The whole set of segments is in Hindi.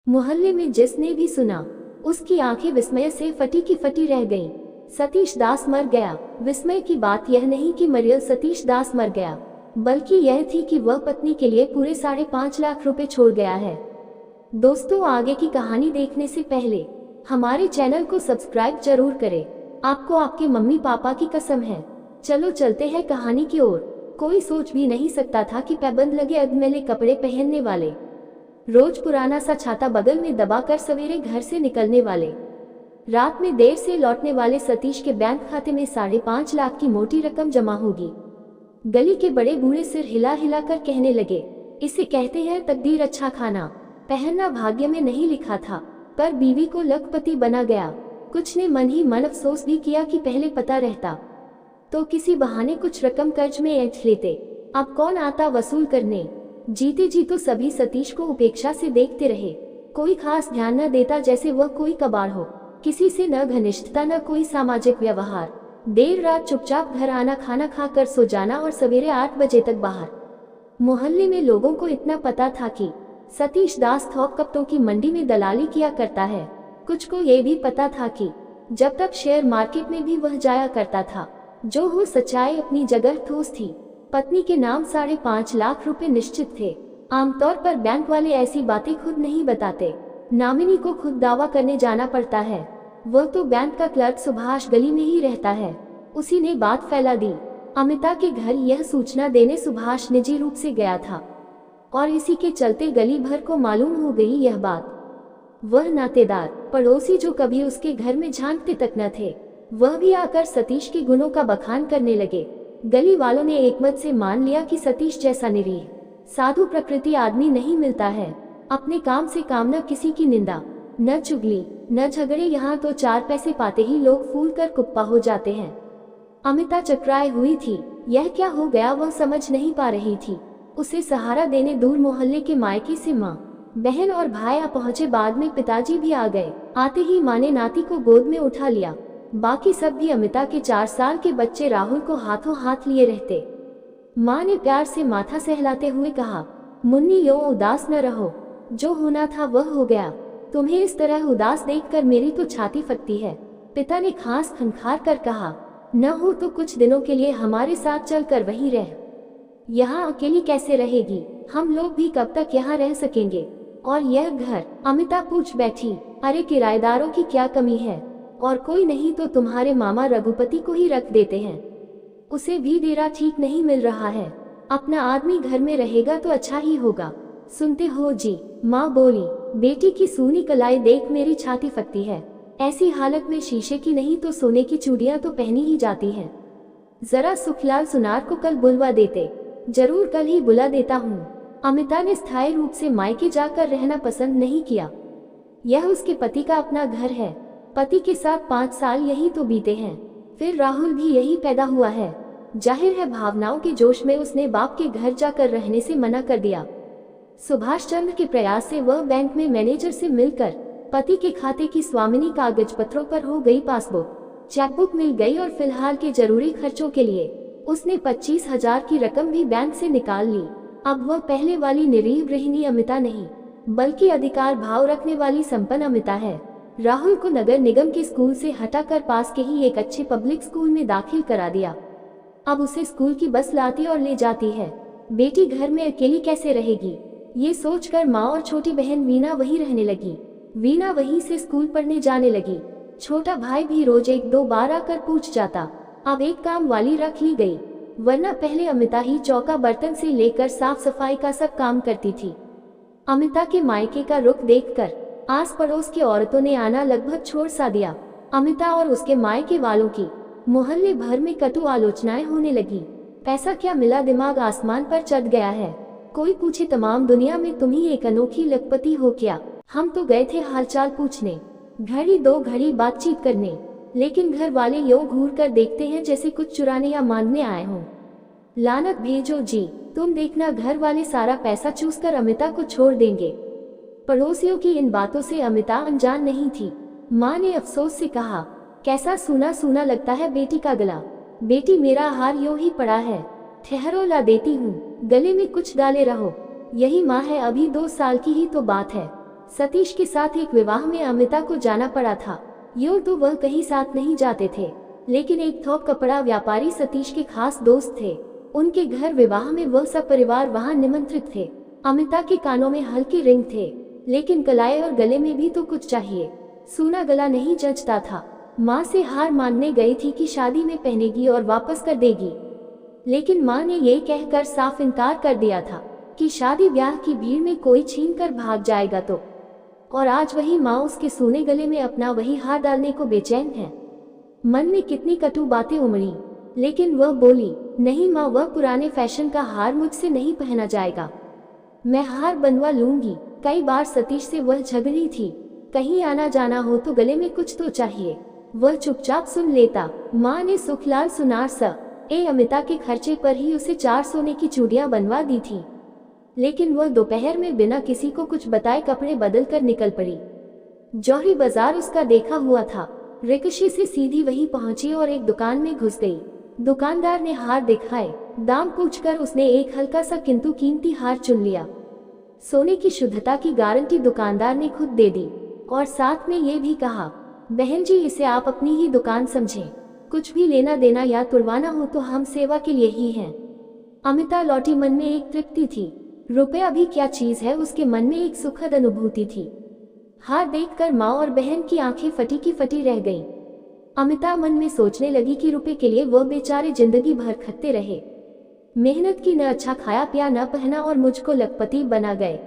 मोहल्ले में जिसने भी सुना उसकी आंखें विस्मय से फटी की फटी रह गईं। सतीश दास मर गया। विस्मय की बात यह नहीं कि मरियल सतीश दास मर गया, बल्कि यह थी कि वह पत्नी के लिए पूरे 5.5 लाख रुपए छोड़ गया है। दोस्तों, आगे की कहानी देखने से पहले हमारे चैनल को सब्सक्राइब जरूर करें। आपको आपके मम्मी पापा की कसम है। चलो चलते हैं कहानी की ओर। कोई सोच भी नहीं सकता था कि पैबंद लगे अधमेले कपड़े पहनने वाले, रोज पुराना सा छाता बगल में दबाकर सवेरे घर से निकलने वाले, रात में देर से लौटने वाले सतीश के बैंक खाते में 5.5 लाख की मोटी रकम जमा होगी। गली के बड़े बूढ़े सिर हिला हिला कर कहने लगे, इसे कहते हैं तकदीर। अच्छा खाना पहनना भाग्य में नहीं लिखा था, पर बीवी को लखपति बना गया। कुछ ने मन ही मन अफसोस भी किया कि पहले पता रहता तो किसी बहाने कुछ रकम कर्ज में ऐंठ लेते। अब कौन आता वसूल करने। जीते जी तो सभी सतीश को उपेक्षा से देखते रहे। कोई खास ध्यान न देता, जैसे वह कोई कबाड़ हो। किसी से न घनिष्ठता, न कोई सामाजिक व्यवहार। देर रात चुपचाप घर आना, खाना खाकर सो जाना और सवेरे 8 बजे तक बाहर। मोहल्ले में लोगों को इतना पता था कि सतीश दास थोक कपड़ों की मंडी में दलाली किया करता है। कुछ को ये भी पता था कि जब तक शेयर मार्केट में भी वह जाया करता था। जो हो सच्चाई अपनी जगह ठोस थी। पत्नी के नाम 5.5 लाख रुपए निश्चित थे। आमतौर पर बैंक वाले ऐसी बातें खुद नहीं बताते, नॉमिनी को खुद दावा करने जाना पड़ता है। वह तो बैंक का क्लर्क सुभाष गली में ही रहता है, उसी ने बात फैला दी। अमिता के घर यह सूचना देने सुभाष निजी रूप से गया था और इसी के चलते गली भर को मालूम हो गई यह बात। वह नातेदार पड़ोसी जो कभी उसके घर में झांकते तक न थे, वह भी आकर सतीश के गुणों का बखान करने लगे। गली वालों ने एकमत से मान लिया कि सतीश जैसा निरीह साधु प्रकृति आदमी नहीं मिलता है। अपने काम से काम, न किसी की निंदा, न चुगली, न झगड़े। यहाँ तो 4 पैसे पाते ही लोग फूल कर कुप्पा हो जाते हैं। अमिता चकराए हुई थी। यह क्या हो गया वह समझ नहीं पा रही थी। उसे सहारा देने दूर मोहल्ले के मायके से माँ, बहन और भाई आ पहुंचे। बाद में पिताजी भी आ गए। आते ही माँ ने नाती को गोद में उठा लिया। बाकी सब भी अमिता के 4 साल के बच्चे राहुल को हाथों हाथ लिए रहते। माँ ने प्यार से माथा सहलाते हुए कहा, मुन्नी यूं उदास न रहो, जो होना था वह हो गया। तुम्हें इस तरह उदास देखकर मेरी तो छाती फटती है। पिता ने खांस खनखार कर कहा, न हो तो कुछ दिनों के लिए हमारे साथ चलकर वहीं रह। यहाँ अकेली कैसे रहेगी? हम लोग भी कब तक यहाँ रह सकेंगे? और यह घर? अमिता पूछ बैठी। अरे किराएदारों की क्या कमी है? और कोई नहीं तो तुम्हारे मामा रघुपति को ही रख देते हैं, उसे भी डेरा ठीक नहीं मिल रहा है। अपना आदमी घर में रहेगा तो अच्छा ही होगा। सुनते हो जी? माँ बोली। बेटी की सूनी कलाई देख मेरी छाती फटती है। ऐसी हालत में शीशे की नहीं तो सोने की चूड़ियां तो पहनी ही जाती हैं। जरा सुखलाल सुनार को कल बुलवा देते। जरूर कल ही बुला देता हूँ। अमिता ने स्थायी रूप से मायके जाकर रहना पसंद नहीं किया। यह उसके पति का अपना घर है। पति के साथ 5 साल यही तो बीते हैं। फिर राहुल भी यही पैदा हुआ है। जाहिर है भावनाओं के जोश में उसने बाप के घर जाकर रहने से मना कर दिया। सुभाष चंद्र के प्रयास से वह बैंक में मैनेजर से मिलकर पति के खाते की स्वामिनी कागज पत्रों पर हो गई पासबुक। चेकबुक मिल गई और फिलहाल के जरूरी खर्चों के लिए उसने 25,000 की रकम भी बैंक से निकाल ली। अब वह पहले वाली निरीह गृहिणी अमिता नहीं, बल्कि अधिकार भाव रखने वाली संपन्न अमिता है। राहुल को नगर निगम के स्कूल से हटाकर पास के ही एक अच्छे पब्लिक स्कूल में दाखिल करा दिया। अब उसे स्कूल की बस लाती और ले जाती है। बेटी घर में अकेली कैसे रहेगी, ये सोचकर माँ और छोटी बहन वीना वहीं रहने लगी। वीना वहीं से स्कूल पढ़ने जाने लगी। छोटा भाई भी रोज 1-2 बार आकर पूछ जाता। अब एक काम वाली रख ली गई, वरना पहले अमिता ही चौका बर्तन से लेकर साफ सफाई का सब काम करती थी। अमिता के मायके का रुख देखकर आस पड़ोस की औरतों ने आना लगभग छोड़ सा दिया। अमिता और उसके मायके वालों की मोहल्ले भर में कटु आलोचनाएं होने लगी। पैसा क्या मिला, दिमाग आसमान पर चढ़ गया है। कोई पूछे तमाम दुनिया में तुम ही एक अनोखी लखपति हो क्या? हम तो गए थे हालचाल पूछने, घड़ी 2 घड़ी बातचीत करने, लेकिन घर वाले यूं घूर कर देखते हैं जैसे कुछ चुराने या मांगने आए हों। लानत भेजो जी, तुम देखना घर वाले सारा पैसा चूस कर अमिता को छोड़ देंगे। पड़ोसियों की इन बातों से अमिता अनजान नहीं थी। माँ ने अफसोस से कहा, कैसा सूना सूना लगता है बेटी का गला। बेटी मेरा हार यूं ही पड़ा है, ठहरो ला देती हूँ, गले में कुछ डाले रहो। यही माँ है, अभी 2 साल की ही तो बात है। सतीश के साथ एक विवाह में अमिता को जाना पड़ा था। यूं तो वह कहीं साथ नहीं जाते थे, लेकिन एक थोक कपड़ा व्यापारी सतीश के खास दोस्त थे। उनके घर विवाह में वह सब परिवार वहां निमंत्रित थे। अमिता के कानों में हल्के रिंग थे, लेकिन कलाई और गले में भी तो कुछ चाहिए। सूना गला नहीं जचता था। माँ से हार मानने गई थी कि शादी में पहनेगी और वापस कर देगी, लेकिन माँ ने ये कहकर साफ इनकार कर दिया था कि शादी ब्याह की भीड़ में कोई छीन कर भाग जाएगा तो। और आज वही माँ उसके सूने गले में अपना वही हार डालने को बेचैन है। मन में कितनी कटु बातें उमड़ी, लेकिन वह बोली, नहीं माँ, वह पुराने फैशन का हार मुझसे नहीं पहना जाएगा। मैं हार बनवा लूंगी। कई बार सतीश से वह झगड़ी थी। कहीं आना जाना हो तो गले में कुछ तो चाहिए। वह चुपचाप सुन लेता। माँ ने सुखलाल सुनार सा अमिता के खर्चे पर ही उसे 4 सोने की चूड़ियां बनवा दी थी, लेकिन वह दोपहर में बिना किसी को कुछ बताए कपड़े बदल कर निकल पड़ी। जौहरी बाजार उसका देखा हुआ था। रिक्शे से सीधी वहीं पहुंची और एक दुकान में घुस गई। दुकानदार ने हार दिखाए। दाम पूछकर उसने एक हल्का सा किंतु कीमती हार चुन लिया। सोने की शुद्धता की गारंटी दुकानदार ने खुद दे दी और साथ में ये भी कहा, बहन जी, इसे आप अपनी ही दुकान समझें। कुछ भी लेना देना या तुड़वाना हो तो हम सेवा के लिए ही हैं। अमिता लौटी। मन में एक तृप्ति थी। रुपया भी क्या चीज है, उसके मन में एक सुखद अनुभूति थी। हार देखकर माँ और बहन की आंखें फटी की फटी रह गईं। अमिता मन में सोचने लगी कि रुपए के लिए वह बेचारे जिंदगी भर खटते रहे। मेहनत की, न अच्छा खाया पिया न पहना और मुझको लखपति बना गए।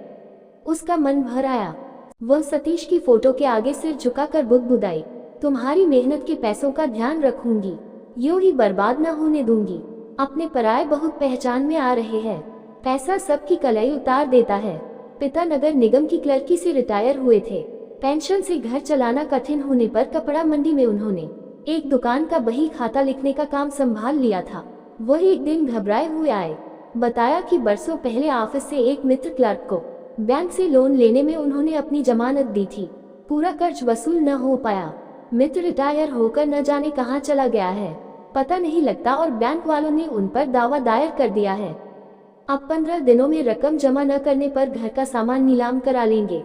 उसका मन भर आया। वह सतीश की फोटो के आगे सिर झुकाकर बुदबुदाई, तुम्हारी मेहनत के पैसों का ध्यान रखूंगी, यूं ही बर्बाद न होने दूंगी। अपने पराये बहुत पहचान में आ रहे हैं। पैसा सबकी कलाई उतार देता है। पिता नगर निगम की क्लर्की से रिटायर हुए थे। पेंशन से घर चलाना कठिन होने पर कपड़ा मंडी में उन्होंने एक दुकान का बही खाता लिखने का काम संभाल लिया था। वह एक दिन घबराए हुए आए। बताया कि बरसों पहले ऑफिस से एक मित्र क्लर्क को बैंक से लोन लेने में उन्होंने अपनी जमानत दी थी। पूरा कर्ज वसूल न हो पाया। मित्र रिटायर होकर न जाने कहाँ चला गया है, पता नहीं लगता, और बैंक वालों ने उन पर दावा दायर कर दिया है। अब 15 दिनों में रकम जमा न करने पर घर का सामान नीलाम करा लेंगे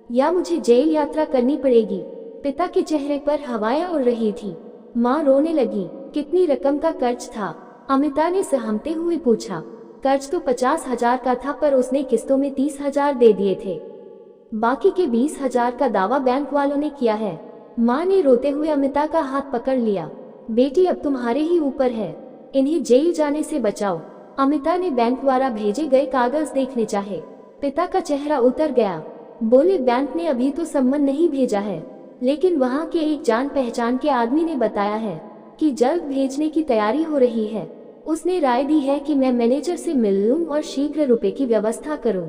या मुझे जेल यात्रा करनी पड़ेगी। पिता के चेहरे पर हवाएं उड़ रही थी। माँ रोने लगी। कितनी रकम का कर्ज था? अमिता ने सहमते हुए पूछा। कर्ज तो 50,000 का था, पर उसने किस्तों में 30,000 दे दिए थे। बाकी के 20,000 का दावा बैंक वालों ने किया है। माँ ने रोते हुए अमिता का हाथ पकड़ लिया। बेटी, अब तुम्हारे ही ऊपर है, इन्हें जेल जाने से बचाओ। अमिता ने बैंक द्वारा भेजे गए कागज देखने चाहे। पिता का चेहरा उतर गया। बोले, बैंक ने अभी तो सम्मन नहीं भेजा है, लेकिन वहाँ के एक जान पहचान के आदमी ने बताया है कि जल्द भेजने की तैयारी हो रही है। उसने राय दी है कि मैं मैनेजर से मिल लूं और शीघ्र रुपए की व्यवस्था करूं।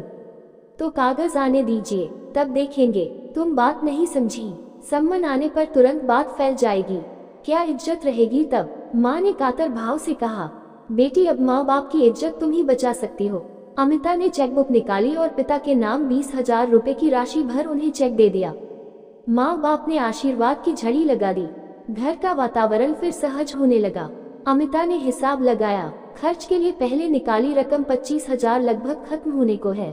तो कागज आने दीजिए, तब देखेंगे। तुम बात नहीं समझी। सम्मन आने पर तुरंत बात फैल जाएगी, क्या इज्जत रहेगी तब? माँ ने कातर भाव से कहा। बेटी, अब माँ बाप की इज्जत तुम ही बचा सकती हो। अमिता ने चेकबुक निकाली और पिता के नाम 20,000 रुपए की राशि भर उन्हें चेक दे दिया। माँ बाप ने आशीर्वाद की झड़ी लगा दी। घर का वातावरण फिर सहज होने लगा। अमिता ने हिसाब लगाया। खर्च के लिए पहले निकाली रकम 25,000 लगभग खत्म होने को है।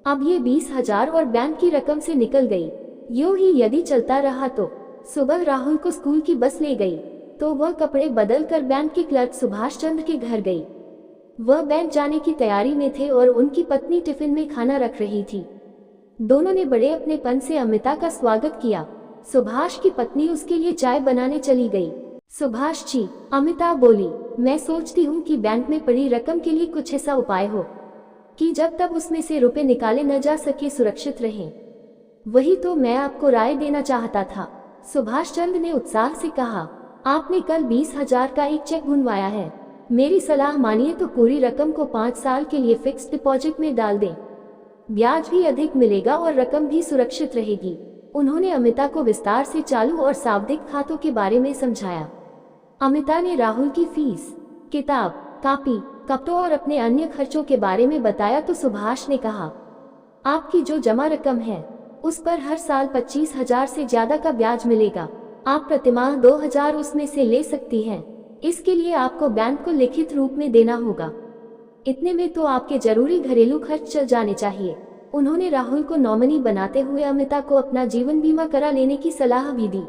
अब ये 20,000 और बैंक की रकम से निकल गई। यूं ही यदि चलता रहा तो सुबह राहुल को स्कूल की बस ले गई तो वह कपड़े बदल कर बैंक के क्लर्क सुभाष चंद्र के घर गई। वह बैंक जाने की तैयारी में थे और उनकी पत्नी टिफिन में खाना रख रही थी। दोनों ने बड़े अपनेपन से अमिता का स्वागत किया। सुभाष की पत्नी उसके लिए चाय बनाने चली गई। सुभाष जी, अमिता बोली, मैं सोचती हूँ कि बैंक में पड़ी रकम के लिए कुछ ऐसा उपाय हो कि जब तक उसमें से रुपए निकाले न जा सके, सुरक्षित रहें। वही तो मैं आपको राय देना चाहता था, सुभाष चंद्र ने उत्साह से कहा। आपने कल 20,000 का एक चेक बुनवाया है। मेरी सलाह मानिए तो पूरी रकम को 5 साल के लिए फिक्स्ड डिपॉजिट में डाल दें। ब्याज भी अधिक मिलेगा और रकम भी सुरक्षित रहेगी। उन्होंने अमिता को विस्तार से चालू और सावधिक खातों के बारे में समझाया। अमिता ने राहुल की फीस, किताब, कॉपी, कपड़ों और अपने अन्य खर्चों के बारे में बताया तो सुभाष ने कहा, आपकी जो जमा रकम है उस पर हर साल 25,000 से ज्यादा का ब्याज मिलेगा। आप प्रतिमाह 2,000 उसमें से ले सकती हैं। इसके लिए आपको बैंक को लिखित रूप में देना होगा। इतने में तो आपके जरूरी घरेलू खर्च चल जाने चाहिए। उन्होंने राहुल को नॉमिनी बनाते हुए अमिता को अपना जीवन बीमा करा लेने की सलाह भी दी।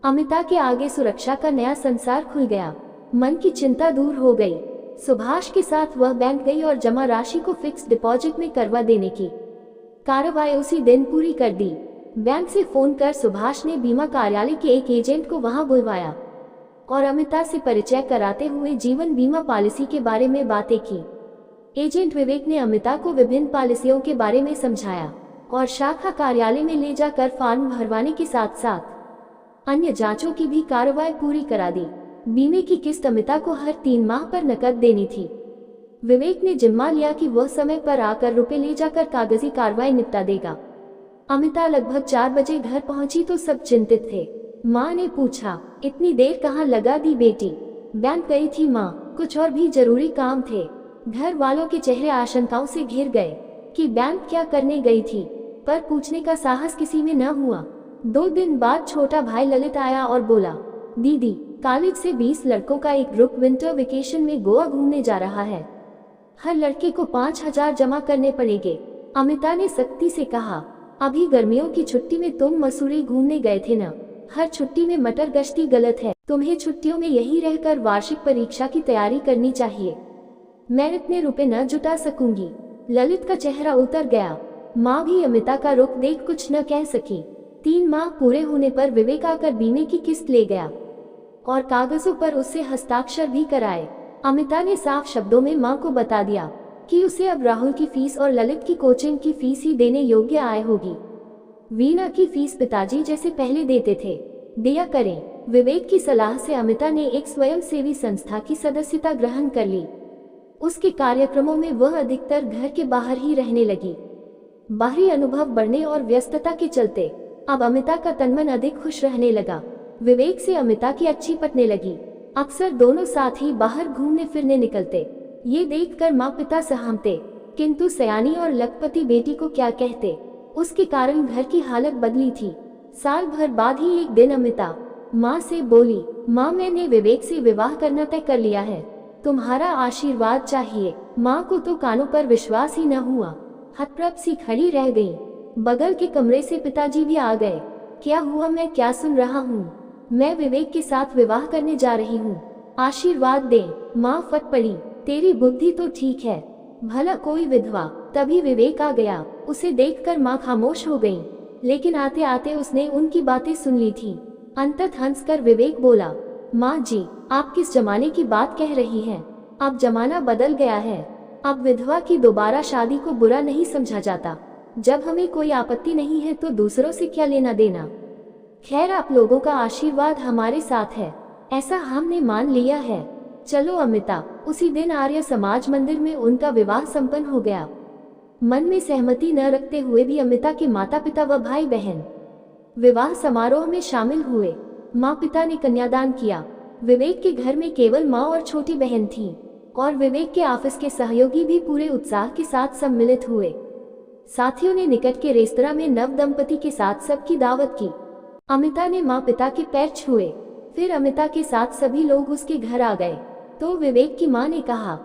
अमिता के आगे सुरक्षा का नया संसार खुल गया। मन की चिंता दूर हो गई। सुभाष के साथ वह बैंक गई और जमा राशि को फिक्स डिपॉजिट में करवा देने की कार्रवाई उसी दिन पूरी कर दी। बैंक से फोन कर सुभाष ने बीमा कार्यालय के एक एजेंट को वहां बुलवाया और अमिता से परिचय कराते हुए जीवन बीमा पॉलिसी के बारे में बातें की। एजेंट विवेक ने अमिता को विभिन्न पॉलिसियों के बारे में समझाया और शाखा कार्यालय में ले जाकर फॉर्म भरवाने के साथ साथ अन्य जांचों की भी कार्रवाई पूरी करा दी। बीमे की किस्त अमिता को हर 3 माह पर नकद देनी थी। विवेक ने जिम्मा लिया कि वह समय पर आकर रुपए ले जाकर कागजी कार्रवाई निपटा देगा। अमिता लगभग 4 बजे घर पहुंची तो सब चिंतित थे। माँ ने पूछा, इतनी देर कहाँ लगा दी बेटी? बैंक गई थी माँ, कुछ और भी जरूरी काम थे। घर वालों के चेहरे आशंकाओं से घिर गए कि बैंक क्या करने गई थी, पर पूछने का साहस किसी में न हुआ। 2 दिन बाद छोटा भाई ललित आया और बोला, दीदी, कॉलेज से 20 लड़कों का एक ग्रुप विंटर वेकेशन में गोवा घूमने जा रहा है। हर लड़के को 5000 जमा करने पड़ेंगे। अमिता ने सख्ती से कहा, अभी गर्मियों की छुट्टी में तुम मसूरी घूमने गए थे न? हर छुट्टी में मटर गश्ती गलत है। तुम्हें छुट्टियों में यहीं रहकर वार्षिक परीक्षा की तैयारी करनी चाहिए। मैं इतने रुपए न जुटा सकूंगी। ललित का चेहरा उतर गया। माँ भी अमिता का रुख देख कुछ न कह सकी। 3 माह पूरे होने पर विवेक आकर बीमे की किस्त ले गया और कागजों पर उससे हस्ताक्षर भी कराए। अमिता ने साफ शब्दों में माँ को बता दिया कि उसे अब राहुल की फीस और ललित की कोचिंग की फीस ही देने योग्य आय होगी। वीणा की फीस पिताजी जैसे पहले देते थे दिया करें। विवेक की सलाह से अमिता ने एक स्वयंसेवी संस्था की सदस्यता ग्रहण कर ली। उसके कार्यक्रमों में वह अधिकतर घर के बाहर ही रहने लगी। बाहरी अनुभव बढ़ने और व्यस्तता के चलते अब अमिता का तनमन अधिक खुश रहने लगा। विवेक से अमिता की अच्छी पटने लगी। अक्सर दोनों साथ ही बाहर घूमने फिरने निकलते। ये देखकर माँ पिता सहमते, किंतु सयानी और लखपति बेटी को क्या कहते। उसके कारण घर की हालत बदली थी। साल भर बाद ही एक दिन अमिता माँ से बोली, माँ, मैंने विवेक से विवाह करना तय कर लिया है। तुम्हारा आशीर्वाद चाहिए। माँ को तो कानों पर विश्वास ही न हुआ। हतप्रभ सी खड़ी रह गई। बगल के कमरे से पिताजी भी आ गए। क्या हुआ? मैं क्या सुन रहा हूँ? मैं विवेक के साथ विवाह करने जा रही हूँ। आशीर्वाद दे। माँ फट पड़ी। तेरी बुद्धि तो ठीक है, भला कोई विधवा। तभी विवेक आ गया। उसे देखकर माँ खामोश हो गई, लेकिन आते आते उसने उनकी बातें सुन ली थी। अंततः हंसकर विवेक बोला, माँ जी, आप किस जमाने की बात कह रही हैं? अब जमाना बदल गया है। अब विधवा की दोबारा शादी को बुरा नहीं समझा जाता। जब हमें कोई आपत्ति नहीं है तो दूसरों से क्या लेना देना। खैर, आप लोगों का आशीर्वाद हमारे साथ है, ऐसा हमने मान लिया है। चलो अमिता। उसी दिन आर्य समाज मंदिर में उनका विवाह संपन्न हो गया। मन में सहमति न रखते हुए भी अमिता के माता पिता व भाई बहन विवाह समारोह में शामिल हुए। माँ पिता ने कन्यादान किया। विवेक के घर में केवल माँ और छोटी बहन थी और विवेक के ऑफिस के सहयोगी भी पूरे उत्साह के साथ सम्मिलित हुए। साथियों ने निकट के रेस्तरां में नव दंपति के साथ सबकी दावत की। अमिता ने माँ पिता के पैर छुए। फिर अमिता के साथ सभी लोग उसके घर आ गए तो विवेक की माँ ने कहा,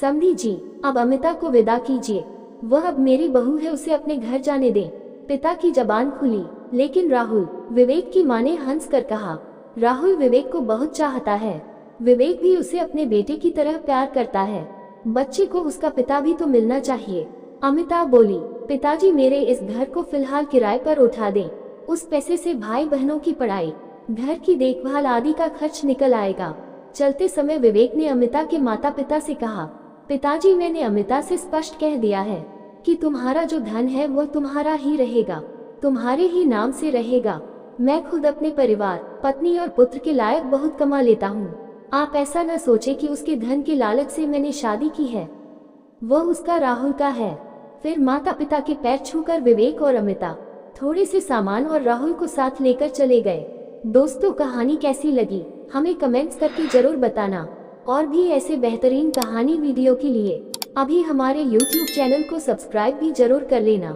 समधी जी, अब अमिता को विदा कीजिए। वह अब मेरी बहू है, उसे अपने घर जाने दें। पिता की जबान खुली, लेकिन राहुल, विवेक की माँ ने हंस कर कहा। राहुल विवेक को बहुत चाहता है। विवेक भी उसे अपने बेटे की तरह प्यार करता है। बच्चे को उसका पिता भी तो मिलना चाहिए। अमिता बोली, पिताजी, मेरे इस घर को फिलहाल किराए पर उठा दें। उस पैसे से भाई बहनों की पढ़ाई, घर की देखभाल आदि का खर्च निकल आएगा। चलते समय विवेक ने अमिता के माता पिता से कहा, पिताजी, मैंने अमिता से स्पष्ट कह दिया है कि तुम्हारा जो धन है वो तुम्हारा ही रहेगा, तुम्हारे ही नाम से रहेगा। मैं खुद अपने परिवार, पत्नी और पुत्र के लायक बहुत कमा लेता हूँ। आप ऐसा न सोचे कि उसके धन के लालच से मैंने शादी की है। वह उसका, राहुल का है। फिर माता पिता के पैर छूकर विवेक और अमिता थोड़े से सामान और राहुल को साथ लेकर चले गए। दोस्तों, कहानी कैसी लगी हमें कमेंट्स करके जरूर बताना। और भी ऐसे बेहतरीन कहानी वीडियो के लिए अभी हमारे YouTube चैनल को सब्सक्राइब भी जरूर कर लेना।